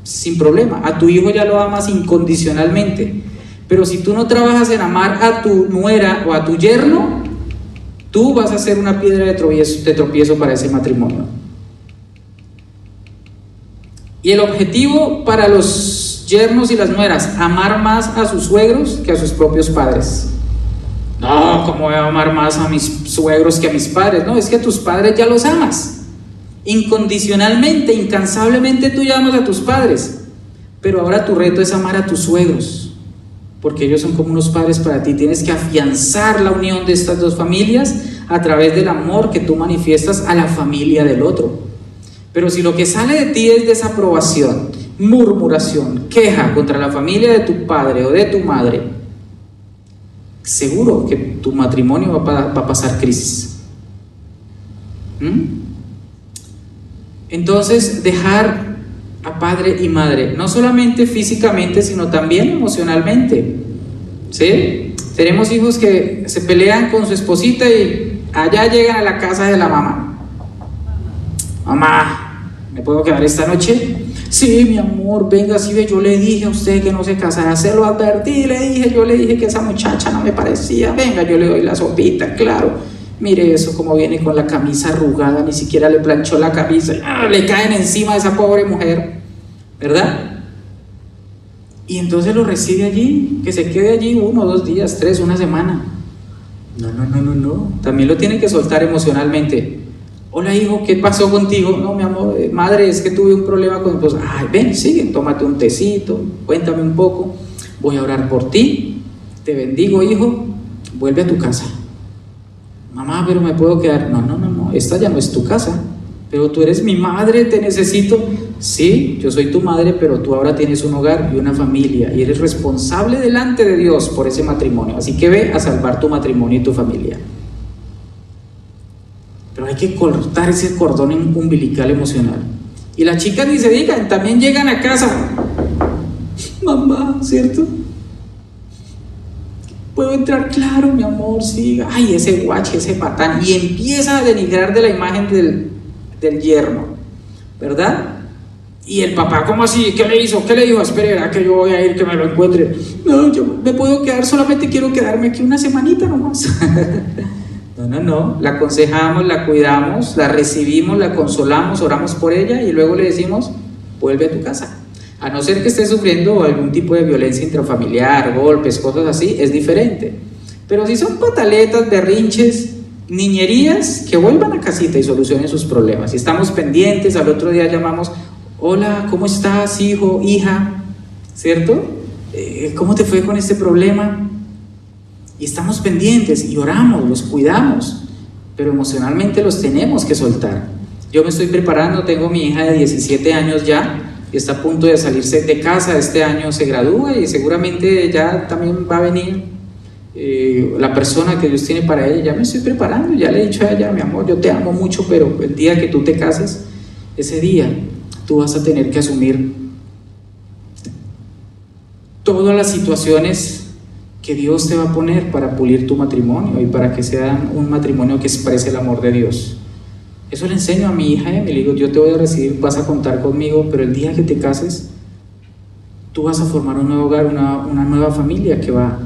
S1: sin problema, a tu hijo ya lo amas incondicionalmente. Pero si tú no trabajas en amar a tu nuera o a tu yerno, tú vas a ser una piedra de tropiezo para ese matrimonio. Y el objetivo para los yernos y las nueras, amar más a sus suegros que a sus propios padres. No, ¿cómo voy a amar más a mis suegros que a mis padres? No, es que a tus padres ya los amas. Incondicionalmente, incansablemente tú ya amas a tus padres. Pero ahora tu reto es amar a tus suegros, porque ellos son como unos padres para ti. Tienes que afianzar la unión de estas dos familias a través del amor que tú manifiestas a la familia del otro. Pero si lo que sale de ti es desaprobación, murmuración, queja contra la familia de tu padre o de tu madre, seguro que tu matrimonio va a pasar crisis. Entonces, dejar a padre y madre, no solamente físicamente, sino también emocionalmente. ¿Sí? Tenemos hijos que se pelean con su esposita y allá llegan a la casa de la mamá. Mamá, ¿me puedo quedar esta noche? Sí, mi amor, venga, sí, ve, yo le dije a usted que no se casara, se lo advertí, yo le dije que esa muchacha no me parecía, venga, yo le doy la sopita, claro. Mire eso, como viene con la camisa arrugada, ni siquiera le planchó la camisa, le caen encima de esa pobre mujer, ¿verdad? Y entonces lo recibe allí, que se quede allí 1, 2 días, 3, una semana. No. También lo tiene que soltar emocionalmente. Hola hijo, ¿qué pasó contigo? No, mi amor, madre, es que tuve un problema con mi esposa. Ay, ven, sigue, tómate un tecito, cuéntame un poco, voy a orar por ti, te bendigo hijo, vuelve a tu casa. Mamá, pero me puedo quedar. No, esta ya no es tu casa, pero tú eres mi madre, te necesito. Sí, yo soy tu madre, pero tú ahora tienes un hogar y una familia y eres responsable delante de Dios por ese matrimonio, así que ve a salvar tu matrimonio y tu familia. Pero hay que cortar ese cordón umbilical emocional. Y las chicas ni se digan, también llegan a casa. Mamá, ¿cierto? ¿Puedo entrar? Claro, mi amor, sí. Ay, ese guache, ese patán. Y empieza a denigrar de la imagen del yerno, ¿verdad? Y el papá, ¿cómo así? ¿Qué le hizo? ¿Qué le dijo? Espera, que yo voy a ir, que me lo encuentre. No, yo me puedo quedar, solamente quiero quedarme aquí una semanita nomás. No, la aconsejamos, la cuidamos, la recibimos, la consolamos, oramos por ella y luego le decimos, vuelve a tu casa. A no ser que esté sufriendo algún tipo de violencia intrafamiliar, golpes, cosas así, es diferente. Pero si son pataletas, berrinches, niñerías, que vuelvan a casita y solucionen sus problemas. Si estamos pendientes, al otro día llamamos, hola, ¿cómo estás, hijo, hija? ¿Cierto? ¿Cómo te fue con este problema? Y estamos pendientes y oramos, los cuidamos, pero emocionalmente los tenemos que soltar. Yo me estoy preparando, tengo mi hija de 17 años ya, y está a punto de salirse de casa, este año se gradúa y seguramente ya también va a venir la persona que Dios tiene para ella. Ya me estoy preparando, ya le he dicho a ella, mi amor, yo te amo mucho, pero el día que tú te cases, ese día tú vas a tener que asumir todas las situaciones que Dios te va a poner para pulir tu matrimonio y para que sea un matrimonio que exprese el amor de Dios. Eso le enseño a mi hija, me le digo, yo te voy a recibir, vas a contar conmigo, pero el día que te cases, tú vas a formar un nuevo hogar, una nueva familia que va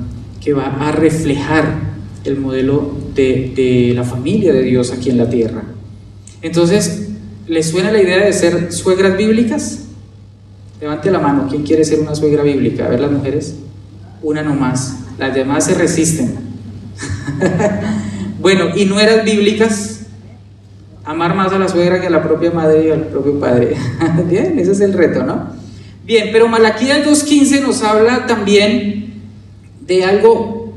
S1: a reflejar el modelo de la familia de Dios aquí en la tierra. Entonces, ¿les suena la idea de ser suegras bíblicas? Levante la mano, ¿quién quiere ser una suegra bíblica? A ver las mujeres, una nomás, las demás se resisten. Bueno, ¿y nueras bíblicas? Amar más a la suegra que a la propia madre y al propio padre. Bien, ese es el reto, ¿no? Bien, pero Malaquías 2:15 nos habla también de algo,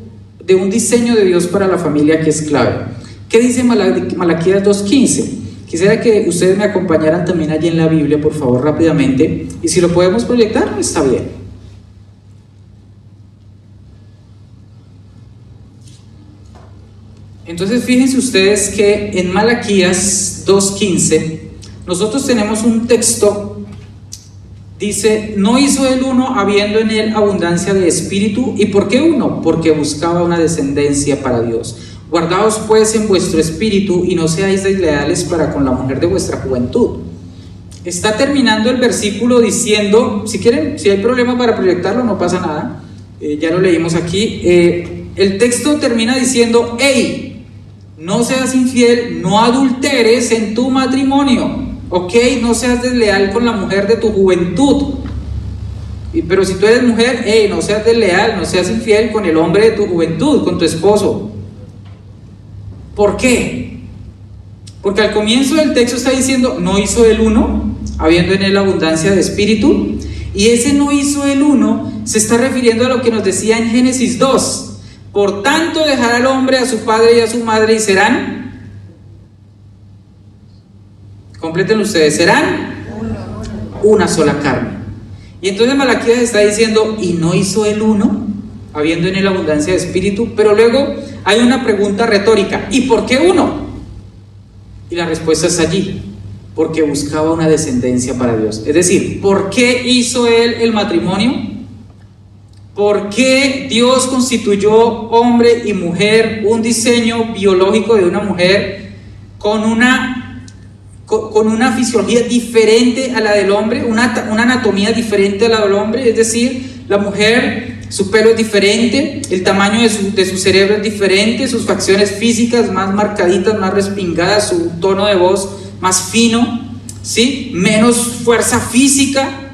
S1: de un diseño de Dios para la familia que es clave. ¿Qué dice Malaquías 2:15? Quisiera que ustedes me acompañaran también allí en la Biblia, por favor, rápidamente. Y si lo podemos proyectar, está bien. Entonces fíjense ustedes que en Malaquías 2:15 nosotros tenemos un texto, dice, no hizo él uno habiendo en él abundancia de espíritu. ¿Y por qué uno? Porque buscaba una descendencia para Dios. Guardaos pues en vuestro espíritu y no seáis desleales para con la mujer de vuestra juventud. Está terminando el versículo diciendo, si quieren, si hay problema para proyectarlo no pasa nada, ya lo leímos aquí. El texto termina diciendo, hey, no seas infiel, no adulteres en tu matrimonio, ok, no seas desleal con la mujer de tu juventud. Pero si tú eres mujer, no seas desleal, no seas infiel con el hombre de tu juventud, con tu esposo. ¿Por qué? Porque al comienzo del texto está diciendo, no hizo el uno, habiendo en él abundancia de espíritu, y ese no hizo el uno se está refiriendo a lo que nos decía en Génesis 2. Por tanto dejará al hombre a su padre y a su madre y serán, completen ustedes, serán una sola carne. Y entonces Malaquías está diciendo, y no hizo el uno, habiendo en él abundancia de espíritu. Pero luego hay una pregunta retórica, ¿y por qué uno? Y la respuesta es allí, porque buscaba una descendencia para Dios. Es decir, ¿por qué hizo él el matrimonio? ¿Por qué Dios constituyó hombre y mujer, un diseño biológico de una mujer con una fisiología diferente a la del hombre, una anatomía diferente a la del hombre? Es decir, la mujer, su pelo es diferente, el tamaño de su cerebro es diferente, sus facciones físicas más marcaditas, más respingadas, su tono de voz más fino, ¿sí? Menos fuerza física,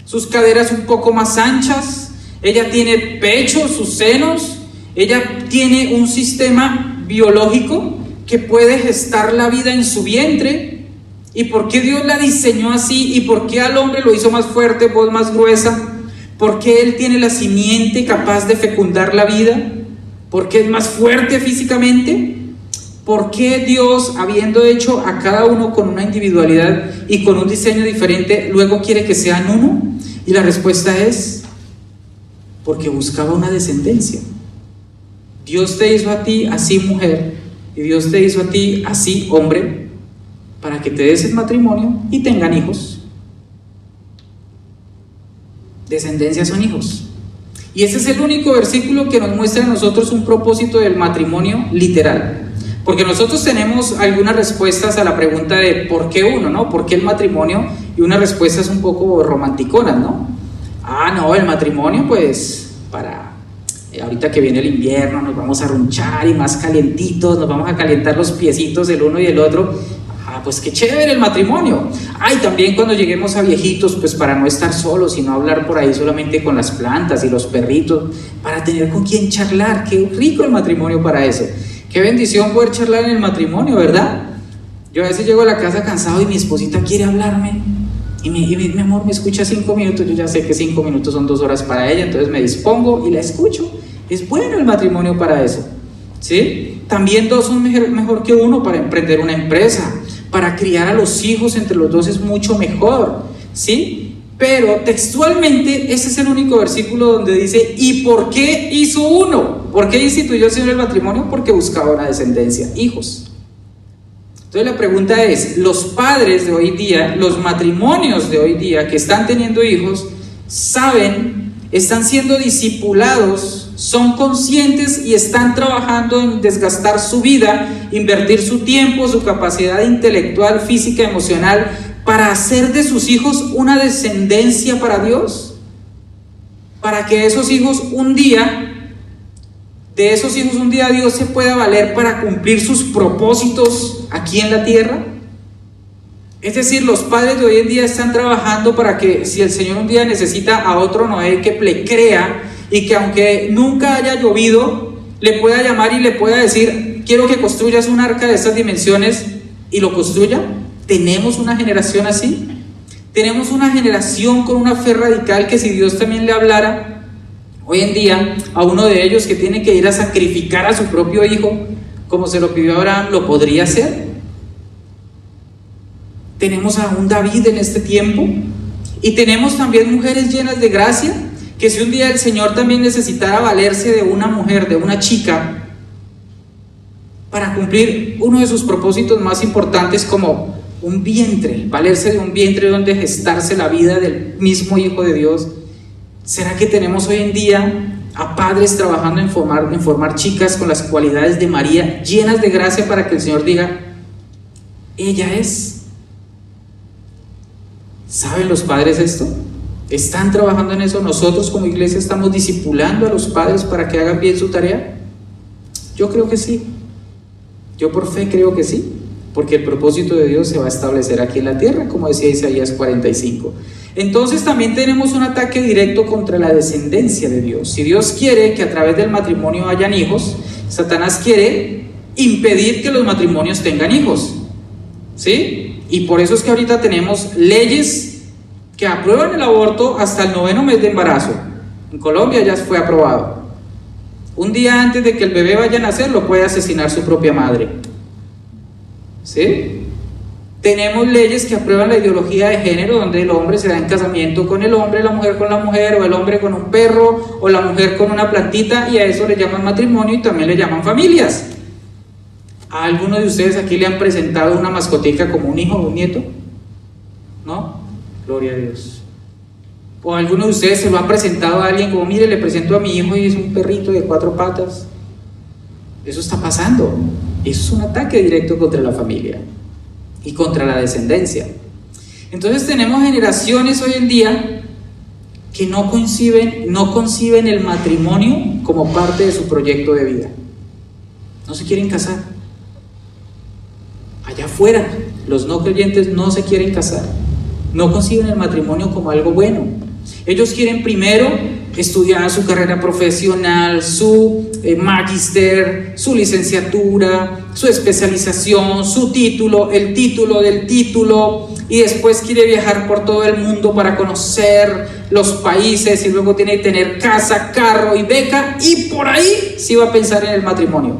S1: sus caderas un poco más anchas. Ella tiene pecho, sus senos, ella tiene un sistema biológico que puede gestar la vida en su vientre. ¿Y por qué Dios la diseñó así? ¿Y por qué al hombre lo hizo más fuerte, voz más gruesa? ¿Por qué él tiene la simiente capaz de fecundar la vida? ¿Por qué es más fuerte físicamente? ¿Por qué Dios, habiendo hecho a cada uno con una individualidad y con un diseño diferente, luego quiere que sean uno? Y la respuesta es, porque buscaba una descendencia. Dios te hizo a ti así mujer, y Dios te hizo a ti así hombre, para que te des el matrimonio y tengan hijos. Descendencia son hijos. Y ese es el único versículo que nos muestra a nosotros un propósito del matrimonio literal. Porque nosotros tenemos algunas respuestas a la pregunta de ¿por qué uno? ¿No? ¿Por qué el matrimonio? Y unas respuestas un poco romanticonas, ¿no? No, el matrimonio pues para ahorita que viene el invierno nos vamos a runchar y más calientitos, nos vamos a calentar los piecitos el uno y el otro. Pues qué chévere el matrimonio. Y también cuando lleguemos a viejitos, pues para no estar solos y no hablar por ahí solamente con las plantas y los perritos, para tener con quién charlar. Qué rico el matrimonio para eso. Qué bendición poder charlar en el matrimonio, ¿verdad? Yo a veces llego a la casa cansado y mi esposita quiere hablarme y mi amor me escucha 5 minutos. Yo ya sé que 5 minutos son 2 horas para ella, entonces me dispongo y la escucho. Es bueno el matrimonio para eso, ¿sí? También 2 son mejor que 1 para emprender una empresa. Para criar a los hijos entre los 2 es mucho mejor, ¿sí? Pero textualmente ese es el único versículo donde dice ¿y por qué hizo 1? ¿Por qué instituyó el Señor el matrimonio? Porque buscaba una descendencia, hijos. Entonces la pregunta es, los padres de hoy día, los matrimonios de hoy día que están teniendo hijos, saben, están siendo discipulados, son conscientes y están trabajando en desgastar su vida, invertir su tiempo, su capacidad intelectual, física, emocional, para hacer de sus hijos una descendencia para Dios, para que esos hijos un día Dios se pueda valer para cumplir sus propósitos aquí en la tierra. Es decir, los padres de hoy en día están trabajando para que si el Señor un día necesita a otro Noé que le crea, y que aunque nunca haya llovido, le pueda llamar y le pueda decir, quiero que construyas un arca de estas dimensiones, y lo construya. ¿Tenemos una generación así? ¿Tenemos una generación con una fe radical que si Dios también le hablara hoy en día a uno de ellos que tiene que ir a sacrificar a su propio hijo, como se lo pidió Abraham, lo podría hacer? Tenemos a un David en este tiempo, y tenemos también mujeres llenas de gracia, que si un día el Señor también necesitara valerse de una mujer, de una chica, para cumplir uno de sus propósitos más importantes como un vientre, valerse de un vientre donde gestarse la vida del mismo Hijo de Dios, ¿será que tenemos hoy en día a padres trabajando en formar chicas con las cualidades de María, llenas de gracia, para que el Señor diga, ella es? ¿Saben los padres esto? ¿Están trabajando en eso? ¿Nosotros como iglesia estamos discipulando a los padres para que hagan bien su tarea? Yo creo que sí. Yo por fe creo que sí, porque el propósito de Dios se va a establecer aquí en la tierra, como decía Isaías 45. Entonces también tenemos un ataque directo contra la descendencia de Dios. Si Dios quiere que a través del matrimonio hayan hijos, Satanás quiere impedir que los matrimonios tengan hijos, ¿sí? Y por eso es que ahorita tenemos leyes que aprueban el aborto hasta el 9º mes de embarazo. En Colombia ya fue aprobado. Un día antes de que el bebé vaya a nacer, lo puede asesinar su propia madre, ¿sí? Tenemos leyes que aprueban la ideología de género, donde el hombre se da en casamiento con el hombre, la mujer con la mujer, o el hombre con un perro, o la mujer con una plantita, y a eso le llaman matrimonio y también le llaman familias. ¿A alguno de ustedes aquí le han presentado una mascotica como un hijo o un nieto? ¿No? Gloria a Dios. ¿O alguno de ustedes se lo ha presentado a alguien como, mire, le presento a mi hijo y es un perrito de 4 patas? Eso está pasando. Eso es un ataque directo contra la familia y contra la descendencia. Entonces tenemos generaciones hoy en día que no conciben el matrimonio como parte de su proyecto de vida. No se quieren casar. Allá afuera, los no creyentes no se quieren casar. No conciben el matrimonio como algo bueno. Ellos quieren primero estudiar su carrera profesional, su magíster, su licenciatura, su especialización, su título, el título del título, y después quiere viajar por todo el mundo para conocer los países, y luego tiene que tener casa, carro y beca, y por ahí sí va a pensar en el matrimonio.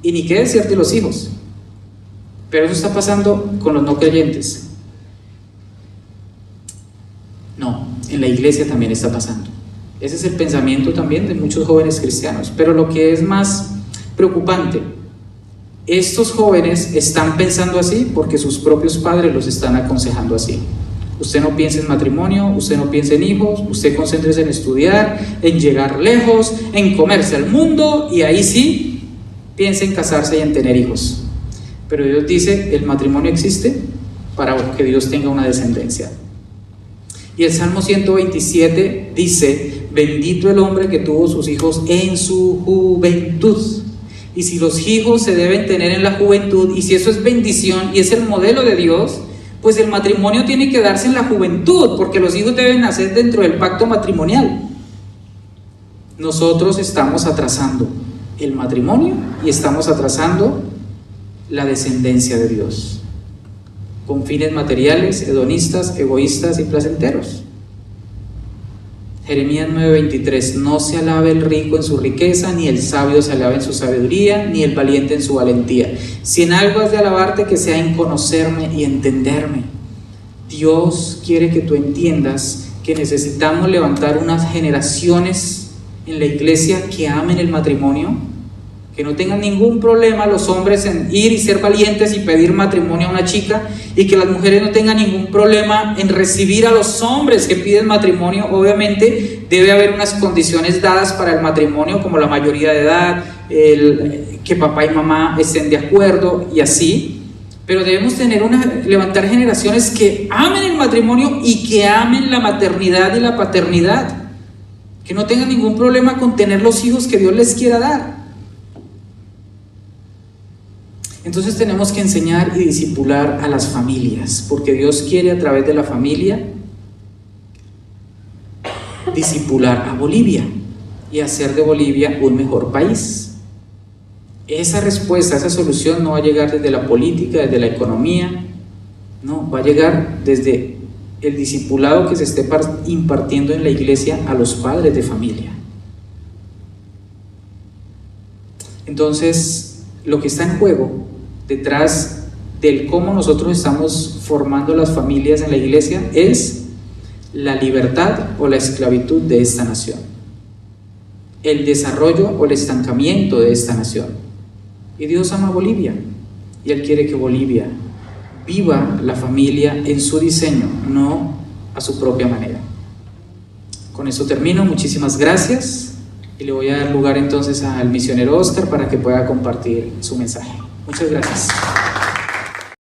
S1: Y ni qué decir de los hijos. Pero eso está pasando con los no creyentes. No, en la iglesia también está pasando. Ese es el pensamiento también de muchos jóvenes cristianos. Pero lo que es más preocupante, estos jóvenes están pensando así porque sus propios padres los están aconsejando así. Usted no piense en matrimonio, usted no piense en hijos, usted concéntrese en estudiar, en llegar lejos, en comerse al mundo, y ahí sí, piense en casarse y en tener hijos. Pero Dios dice, el matrimonio existe para que Dios tenga una descendencia. Y el Salmo 127 dice, bendito el hombre que tuvo sus hijos en su juventud. Y si los hijos se deben tener en la juventud, y si eso es bendición y es el modelo de Dios, pues el matrimonio tiene que darse en la juventud, porque los hijos deben nacer dentro del pacto matrimonial. Nosotros estamos atrasando el matrimonio y estamos atrasando la descendencia de Dios, con fines materiales, hedonistas, egoístas y placenteros. Jeremías 9:23, no se alabe el rico en su riqueza, ni el sabio se alabe en su sabiduría, ni el valiente en su valentía. Si en algo has de alabarte, que sea en conocerme y entenderme. Dios quiere que tú entiendas que necesitamos levantar unas generaciones en la iglesia que amen el matrimonio, que no tengan ningún problema los hombres en ir y ser valientes y pedir matrimonio a una chica, y que las mujeres no tengan ningún problema en recibir a los hombres que piden matrimonio. Obviamente debe haber unas condiciones dadas para el matrimonio, como la mayoría de edad, que papá y mamá estén de acuerdo y así, pero debemos levantar generaciones que amen el matrimonio y que amen la maternidad y la paternidad, que no tengan ningún problema con tener los hijos que Dios les quiera dar. Entonces tenemos que enseñar y discipular a las familias, porque Dios quiere a través de la familia discipular a Bolivia y hacer de Bolivia un mejor país. Esa respuesta, esa solución no va a llegar desde la política, desde la economía, no, va a llegar desde el discipulado que se esté impartiendo en la iglesia a los padres de familia. Entonces, lo que está en juego detrás del cómo nosotros estamos formando las familias en la iglesia es la libertad o la esclavitud de esta nación, el desarrollo o el estancamiento de esta nación. Y Dios ama a Bolivia y Él quiere que Bolivia viva la familia en su diseño, no a su propia manera. Con eso termino, muchísimas gracias, y le voy a dar lugar entonces al misionero Oscar para que pueda compartir su mensaje. Muchas gracias.